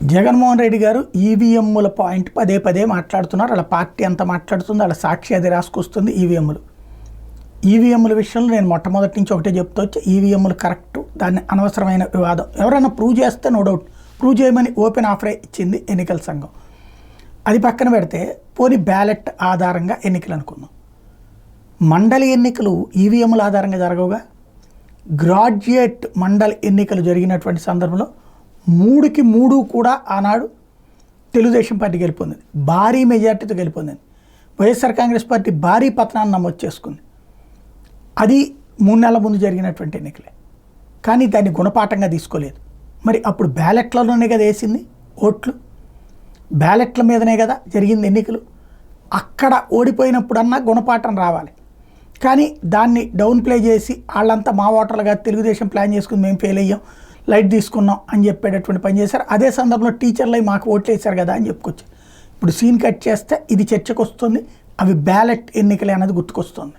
జగన్మోహన్ రెడ్డి గారు ఈవీఎంల పాయింట్ పదే పదే మాట్లాడుతున్నారు. వాళ్ళ పార్టీ అంతా మాట్లాడుతుంది, వాళ్ళ సాక్షి అది రాసుకొస్తుంది. ఈవీఎంల విషయంలో నేను మొట్టమొదటి నుంచి ఒకటే చెప్తూ వచ్చి ఈవీఎంలు కరెక్ట్, దాన్ని అనవసరమైన వివాదం. ఎవరైనా ప్రూవ్ చేస్తే నో డౌట్ ప్రూవ్ చేయమని ఓపెన్ ఆఫరే ఇచ్చింది ఎన్నికల సంఘం. అది పక్కన పెడితే పోనీ బ్యాలెట్ ఆధారంగా ఎన్నికలు అనుకుందాం. మండలి ఎన్నికలు ఈవీఎంల ఆధారంగా జరగవుగా. గ్రాడ్యుయేట్ మండలి ఎన్నికలు జరిగినటువంటి సందర్భంలో 3కి 3 కూడా ఆనాడు తెలుగుదేశం పార్టీ గెలుపొందింది, భారీ మెజార్టీతో గెలుపొందింది. వైఎస్ఆర్ కాంగ్రెస్ పార్టీ భారీ పతనాన్ని నమోదు చేసుకుంది. అది 3 నెలల ముందు జరిగినటువంటి ఎన్నికలే, కానీ దాన్ని గుణపాఠంగా తీసుకోలేదు. మరి అప్పుడు బ్యాలెట్లలోనే కదా వేసింది ఓట్లు, బ్యాలెట్ల మీదనే కదా జరిగింది ఎన్నికలు. అక్కడ ఓడిపోయినప్పుడన్నా గుణపాఠం రావాలి, కానీ దాన్ని డౌన్ ప్లే చేసి వాళ్ళంతా మా ఓటర్లుగా తెలుగుదేశం ప్లాన్ చేసుకుని మేము ఫెయిల్ అయ్యాం, లైట్ తీసుకున్నాం అని చెప్పేటటువంటి పని చేశారు. అదే సందర్భంలో టీచర్లు మాకు ఓట్లు వేశారు కదా అని చెప్పుకొచ్చి ఇప్పుడు సీన్ కట్ చేస్తే ఇది చర్చకు వస్తుంది. అవి బ్యాలెట్ ఎన్నికలే అనేది గుర్తుకొస్తుంది.